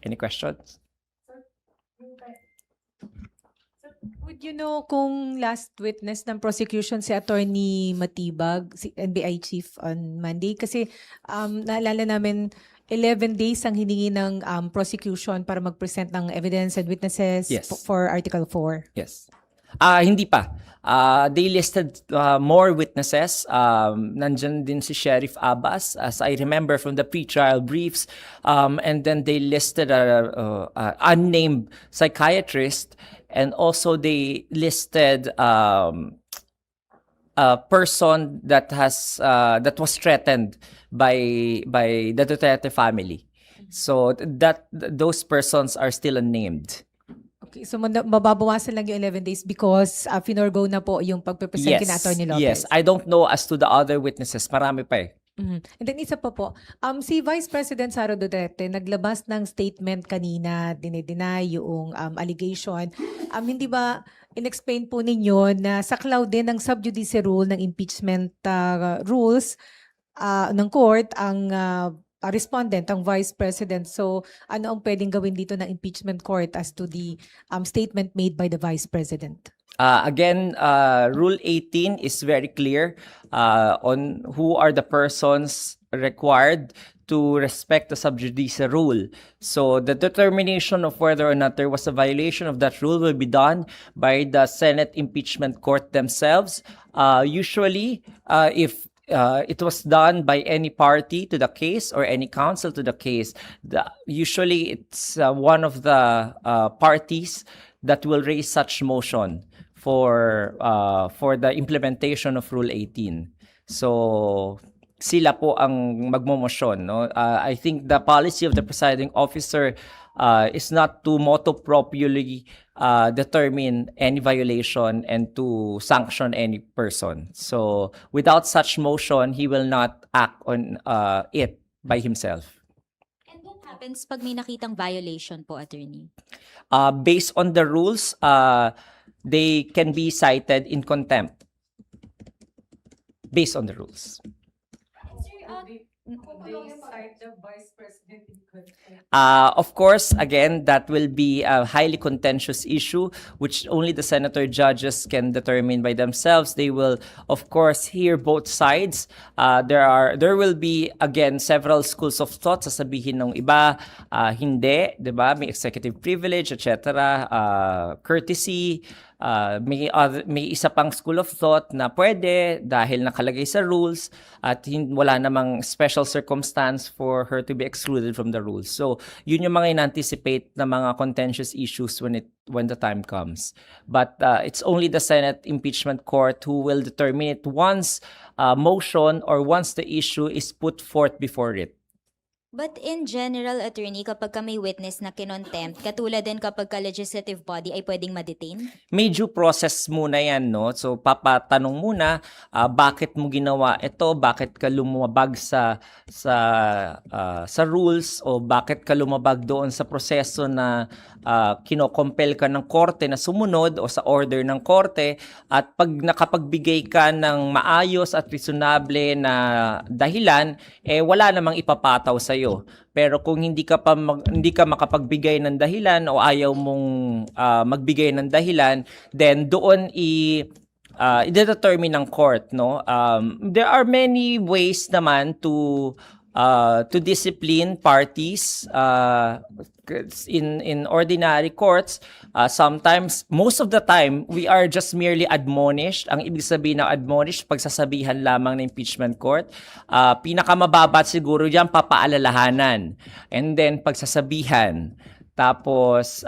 Any questions? Would you know kung last witness ng prosecution si Attorney Matibag, si NBI chief on Monday? Kasi naalala namin 11 days ang hiningi ng prosecution para mag-present ng evidence and witnesses Yes. for Article 4. Yes. Hindi pa. They listed more witnesses. Nandyan din si Sheriff Abbas, as I remember from the pre-trial briefs. And then they listed a unnamed psychiatrist, and also they listed a person that was threatened by the Duterte family. So those persons are still unnamed. Okay, so mababawasan lang yung 11 days because finorgo na po yung pagpe-present kina Attorney Lopez. Yes. I don't know as to the other witnesses. Marami pa eh. And then isa pa po, si Vice President Sara Duterte naglabas ng statement kanina, dinideny yung allegation. Hindi ba in-explain po ninyo na saklaw din ng sub judice rule ng impeachment rules ng court ang respondent, ang Vice President. So ano ang pwedeng gawin dito ng impeachment court as to the statement made by the Vice President? Again, Rule 18 is very clear on who are the persons required to respect the sub judice rule. So the determination of whether or not there was a violation of that rule will be done by the Senate Impeachment Court themselves. Usually, if it was done by any party to the case or any counsel to the case, usually it's one of the parties that will raise such motion for the implementation of Rule 18. So sila po ang magmomosyon, no? I think the policy of the presiding officer is not to motu proprio determine any violation and to sanction any person. So without such motion, he will not act on it by himself. And what happens pag may nakitang violation po, Attorney? Based on the rules, they can be cited in contempt. Based on the rules. Of course, again, that will be a highly contentious issue, which only the senator judges can determine by themselves. They will, of course, hear both sides. There will be, again, several schools of thought. Sasabihin ng iba, hindi, di ba? May executive privilege, etc. Courtesy. May isa pang school of thought na pwede dahil nakalagay sa rules at wala namang special circumstance for her to be excluded from the rules. So, yun yung mga in-anticipate na mga contentious issues when the time comes. But it's only the Senate Impeachment Court who will determine it once motion or once the issue is put forth before it. But in general, Attorney, kapag ka may witness na kinontempt, katulad din kapag ka legislative body ay pwedeng ma-detain? May due process muna yan, no? So, papatanong muna, bakit mo ginawa ito? Bakit ka lumabag sa rules? O bakit ka lumabag doon sa proseso na kinokompel ka ng korte na sumunod o sa order ng korte? At pag nakapagbigay ka ng maayos at reasonable na dahilan, wala namang ipapataw sa'yo. Pero kung hindi ka makapagbigay ng dahilan o ayaw mong magbigay ng dahilan, then doon i-determine ng court, no? There are many ways naman to discipline parties in ordinary courts. Sometimes, most of the time, we are just merely admonished. Ang ibig sabihin ng admonished, pagsasabihan lamang ng impeachment court. Pinakamababa siguro diyan, papaalalahanan. And then, pagsasabihan. Tapos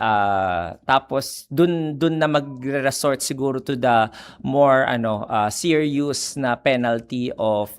dun na magre-resort siguro to the more serious na penalty of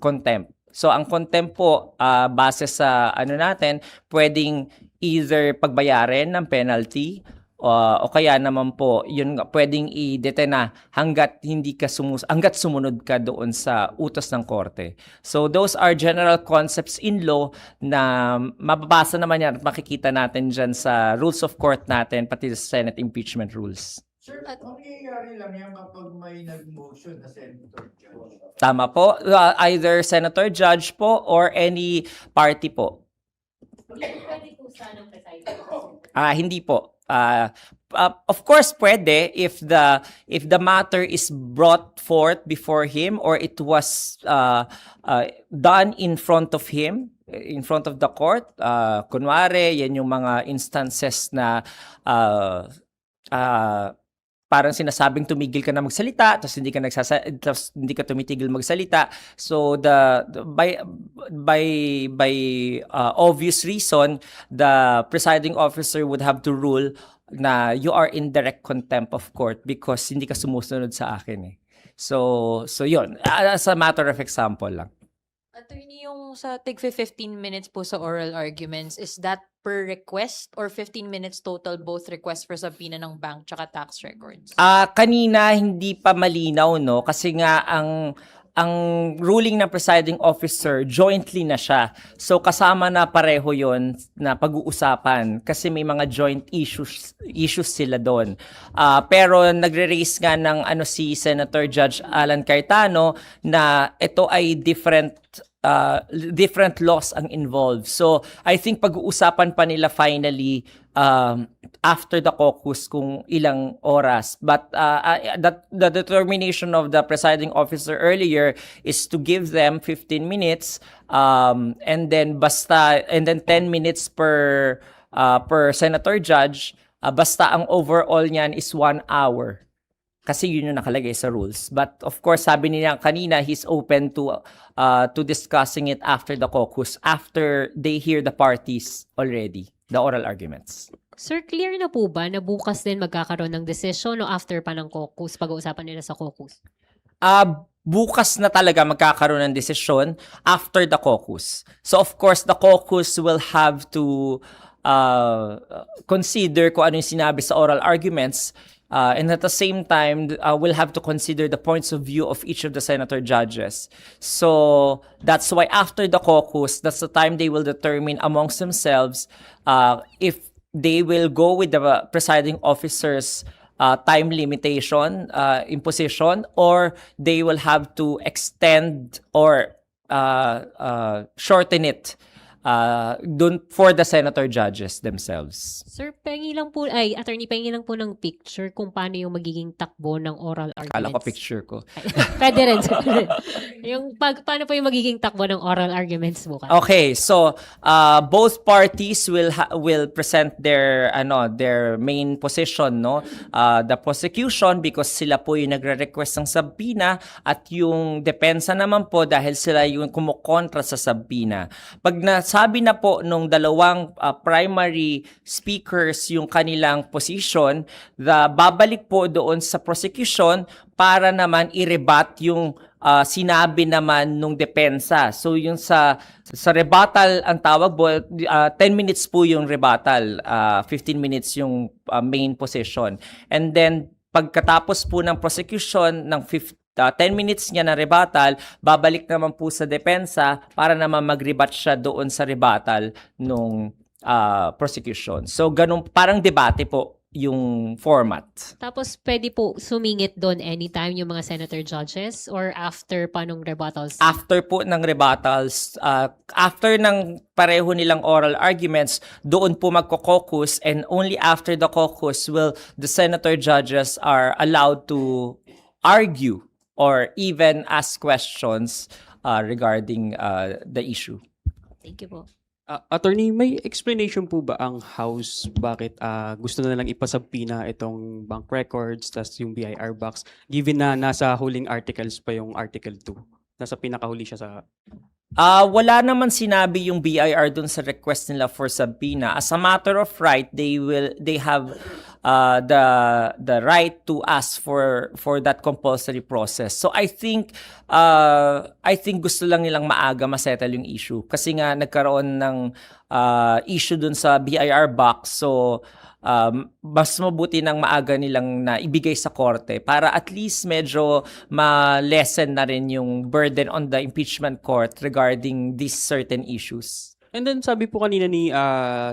contempt. So ang contempt po base sa natin, pwedeng either pagbayarin ng penalty o kaya naman po yun pwedeng i-detain hangga't hangga't sumunod ka doon sa utos ng korte. So those are general concepts in law na mababasa naman yan at makikita natin dyan sa rules of court natin pati sa Senate impeachment rules. Sir, mangyayari lang yan kapag may nag-motion na senator judge. Tama po, either senator judge po or any party po. Hindi po. Of course, pwede if the matter is brought forth before him or it was done in front of him, in front of the court. Kunwari, yan yung mga instances na parang sinasabing tumigil ka na magsalita tapos hindi ka tumitigil magsalita. So by obvious reason, the presiding officer would have to rule na you are in direct contempt of court because hindi ka sumusunod sa akin eh. So yun, as a matter of example lang. Attorney, yung sa tig 15 minutes po sa oral arguments, is that per request or 15 minutes total both request for subpoena ng bank tsaka tax records? Kanina hindi pa malinaw no kasi nga ang ruling ng presiding officer jointly na siya. So kasama na pareho 'yon na pag-uusapan kasi may mga joint issues sila doon. Pero nagre-raise nga ng si Senator Judge Alan Cayetano na ito ay different laws ang involved. So, I think pag-uusapan pa nila finally after the caucus kung ilang oras. But the determination of the presiding officer earlier is to give them 15 minutes and then 10 minutes per senator judge. Basta ang overall niyan is 1 hour. Kasi yun yung nakalagay sa rules. But of course, sabi niya kanina, he's open to discussing it after the caucus, after they hear the parties already, the oral arguments. Sir, clear na po ba na bukas din magkakaroon ng decision o after pa ng caucus, pag-uusapan nila sa caucus? Bukas na talaga magkakaroon ng desisyon after the caucus. So of course, the caucus will have to consider kung ano yung sinabi sa oral arguments. And at the same time, we'll have to consider the points of view of each of the senator judges. So that's why after the caucus, that's the time they will determine amongst themselves if they will go with the presiding officer's time limitation imposition, or they will have to extend or shorten it dun for the senator judges themselves. Sir, attorney, pengi lang po ng picture kung paano yung magiging takbo ng oral arguments. Kala ko picture ko. Pwede rin, sir. Paano po yung magiging takbo ng oral arguments bukas? Okay, so both parties will present their main position, no? The prosecution because sila po yung nagre-request ng subpoena at yung depensa naman po dahil sila yung kumukontra sa subpoena. Pag nasabi na po nung dalawang primary speakers yung kanilang position, babalik po doon sa prosecution para naman i-rebut yung sinabi naman nung depensa. So yung sa rebuttal ang tawag po, 10 minutes po yung rebuttal, 15 minutes yung main position. And then pagkatapos po ng prosecution ng 10 minutes niya na rebuttal, babalik naman po sa depensa para naman mag-rebut siya doon sa rebuttal nung prosecution. So ganun, parang debate po yung format. Tapos pwede po sumingit doon anytime yung mga senator judges or after pa nung rebuttals? After po ng rebuttals, after ng pareho nilang oral arguments, doon po magko-caucus, and only after the caucus will the senator judges are allowed to argue or even ask questions regarding the issue. Thank you po. Attorney, may explanation po ba ang House bakit gusto na lang ipasubpoena itong bank records tas yung BIR box given na nasa huling articles pa yung Article 2? Nasa pinakahuli siya sa... Wala naman sinabi yung BIR dun sa request nila for subpoena. As a matter of right, they have the right to ask for that compulsory process. So I think gusto lang nilang maaga masettle yung issue kasi nga nagkaroon ng issue dun sa BIR box. So mas mabuti nang maaga nilang na ibigay sa korte para at least medyo ma-lessen na rin yung burden on the impeachment court regarding these certain issues. And then sabi po kanina ni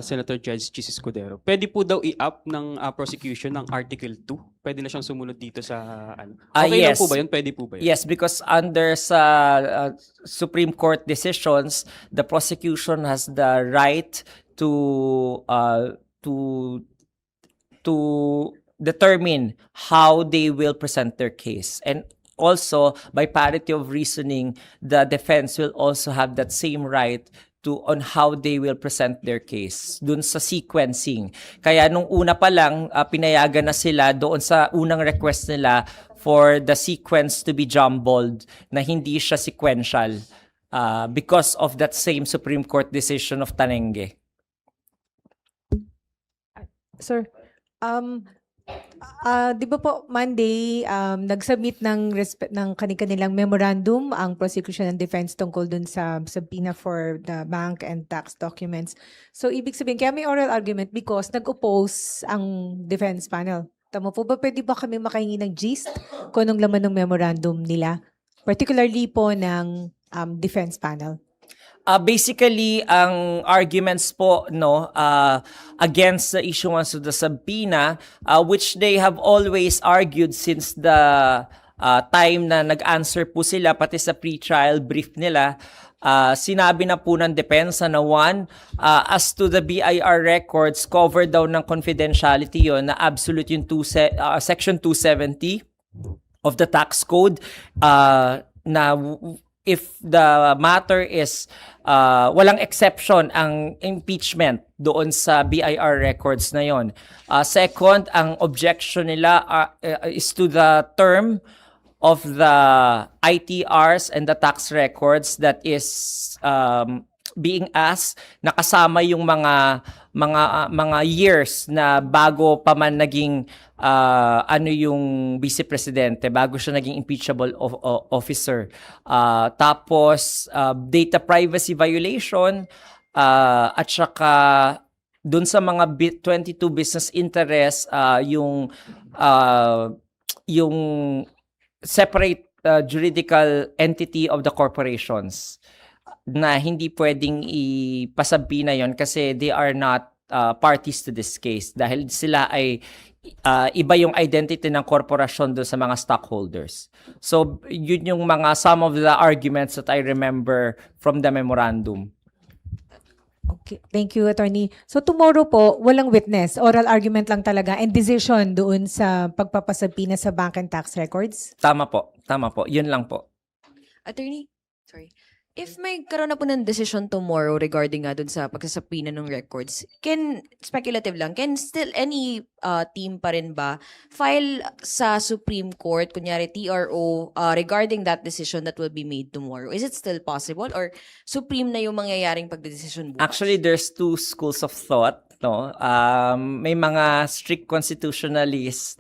Senator Judge Chis Escudero, pwede po daw i-up ng prosecution ng Article 2? Pwede na siyang sumunod dito sa ano? Okay lang Yes. po ba yun? Pwede po ba yun? Yes, because under sa Supreme Court decisions, the prosecution has the right to to determine how they will present their case. And also, by parity of reasoning, the defense will also have that same right to on how they will present their case dun sa sequencing. Kaya nung una pa lang, pinayagan na sila doon sa unang request nila for the sequence to be jumbled, na hindi siya sequential, because of that same Supreme Court decision of Tanenge. Sir, di ba po Monday, nag-submit ng kanilang memorandum ang prosecution and defense tungkol dun sa subpoena for the bank and tax documents. So, ibig sabihin, kaya may oral argument because nag-oppose ang defense panel. Tama po ba? Pwede ba kami makahingi ng gist kung anong laman ng memorandum nila? Particularly po ng defense panel. Basically, ang arguments po against the issuance of the subpoena, which they have always argued since the time na nag-answer po sila, pati sa pre-trial brief nila, sinabi na po ng depensa na as to the BIR records, covered daw ng confidentiality yon, na absolute yung Section 270 of the tax code, na if the matter is walang exception ang impeachment doon sa BIR records na yon. Second, ang objection nila is to the term of the ITRs and the tax records that is being asked, nakasama yung mga years na bago pa man naging yung vice presidente, bago siya naging impeachable officer. Tapos data privacy violation, at saka dun sa mga 22 business interests, yung separate juridical entity of the corporations, na hindi pwedeng ipasabina yon kasi they are not parties to this case dahil sila ay iba yung identity ng korporasyon doon sa mga stockholders. So yun yung some of the arguments that I remember from the memorandum. Okay, thank you, Attorney. So tomorrow po, walang witness, oral argument lang talaga and decision doon sa pagpapasabina sa bank and tax records? Tama po, yun lang po. Attorney, sorry. If may karoon na po ng decision tomorrow regarding nga dun sa pagsasapina ng records, speculative lang, can still any team pa rin ba file sa Supreme Court, kunyari TRO, regarding that decision that will be made tomorrow? Is it still possible or Supreme na yung mangyayaring pagdedesisyon bukas? Actually, there's two schools of thought, no? May mga strict constitutionalists,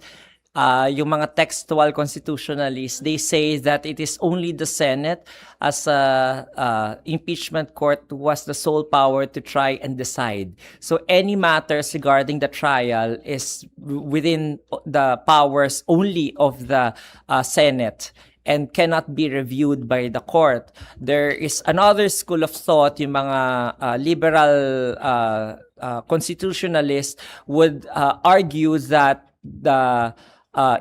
yung mga textual constitutionalists, they say that it is only the Senate as a impeachment court who has the sole power to try and decide. So any matters regarding the trial is within the powers only of the Senate and cannot be reviewed by the court. There is another school of thought, yung mga liberal constitutionalists would argue that the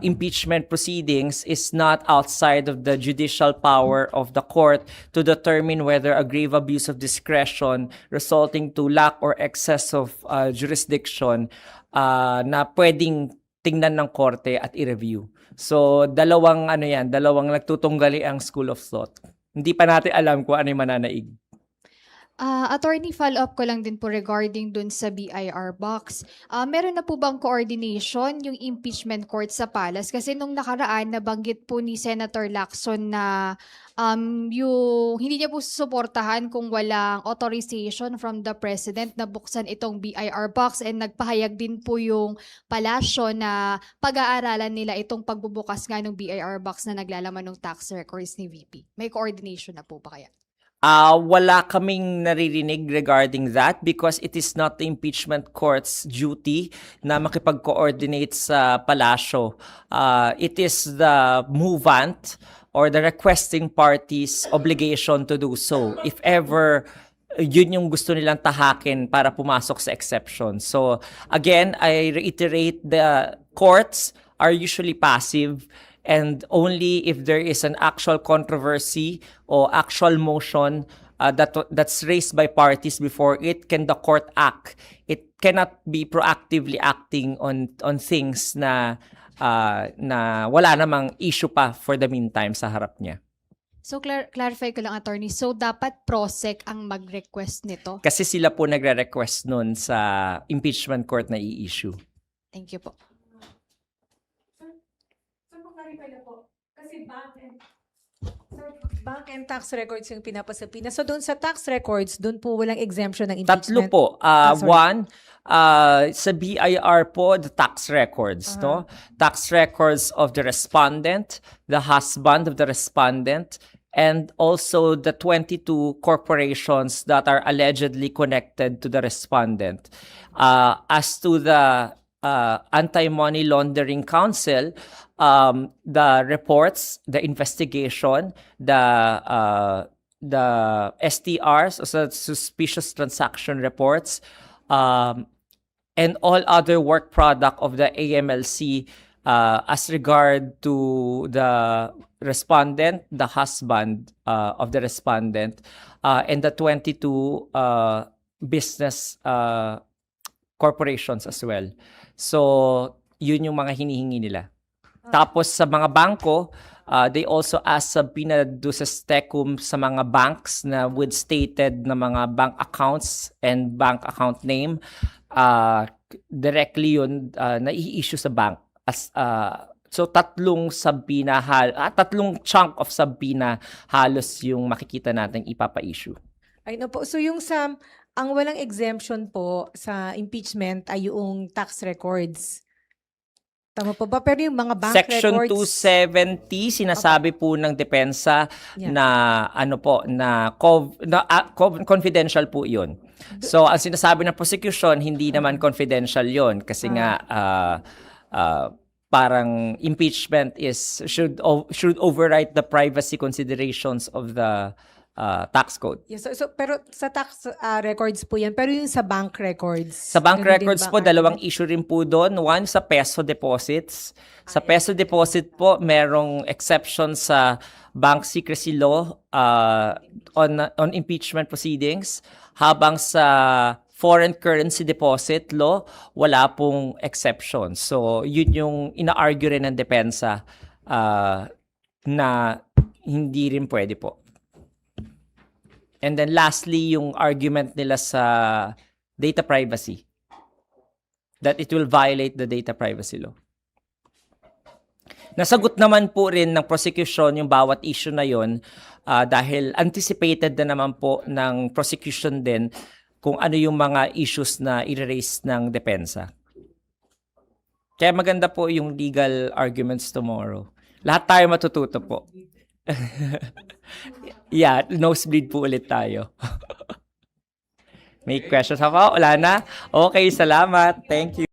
impeachment proceedings is not outside of the judicial power of the court to determine whether a grave abuse of discretion resulting to lack or excess of jurisdiction na pwedeng tingnan ng korte at i-review. So dalawang nagtutunggali ang school of thought. Hindi pa natin alam kung ano yung mananaig. Attorney, follow-up ko lang din po regarding dun sa BIR box. Meron na po bang coordination yung impeachment court sa Palace? Kasi nung nakaraan, nabanggit po ni Senator Lacson na yung hindi niya po susuportahan kung walang authorization from the President na buksan itong BIR box, and nagpahayag din po yung palasyo na pag-aaralan nila itong pagbubukas nga ng BIR box na naglalaman ng tax records ni VP. May coordination na po ba kaya? Wala kaming naririnig regarding that because it is not the impeachment court's duty na makipag-coordinate sa palasyo. It is the movant or the requesting party's obligation to do so. If ever yun yung gusto nilang tahakin para pumasok sa exception. So again, I reiterate, the courts are usually passive, and only if there is an actual controversy or actual motion that's raised by parties before it can the court act. It cannot be proactively acting on things na wala namang issue pa for the meantime sa harap niya. So clarify ko lang, attorney. So dapat PROSEC ang mag-request nito? Kasi sila po nagre-request nun sa impeachment court na i-issue. Thank you po. So, maklarify na po. Kasi bank and tax records yung pinapasapina. So, doon sa tax records, doon po walang exemption ng Tatlo impeachment. po. Sorry. One, sa BIR po, the tax records, no? Tax records of the respondent, the husband of the respondent, and also the 22 corporations that are allegedly connected to the respondent. As to the Anti-Money Laundering Council, the reports, the investigation, the STRs, so suspicious transaction reports, and all other work product of the AMLC as regard to the respondent, the husband of the respondent, and the 22 business corporations as well. So, yun yung mga hinihingi nila. Tapos sa mga bangko, they also ask subpoena duces tecum sa mga banks na with stated na mga bank accounts and bank account name. Directly yun na i-issue sa bank. So tatlong subpoena, tatlong chunk of subpoena halos yung makikita natin ipapa-issue. Ay no po. So yung ang walang exemption po sa impeachment ay yung tax records. Tama po ba? Pero yung mga bank Section records... 270, sinasabi po ng depensa Yeah. na ano po, na confidential po yun. So, ang sinasabi ng prosecution, hindi naman confidential yun kasi nga parang impeachment should override the privacy considerations of the tax code. Yes, so pero sa tax records po yan. Pero yung sa bank records... Sa bank ganun din records ba po, ang dalawang argument? issue rin po doon. One, sa peso deposits. Sa peso deposit po, merong exception sa bank secrecy law on impeachment proceedings. Habang sa foreign currency deposit law, wala pong exception. So, yun yung ina-argue rin ng depensa na hindi rin pwede po. And then lastly, yung argument nila sa data privacy. That it will violate the data privacy law. Nasagot naman po rin ng prosecution yung bawat issue na yon dahil anticipated na naman po ng prosecution din kung ano yung mga issues na i-raise ng depensa. Kaya maganda po yung legal arguments tomorrow. Lahat tayo matututo po. Yeah, nosebleed po ulit tayo. May questions ako? Wala na? Okay, salamat. Thank you.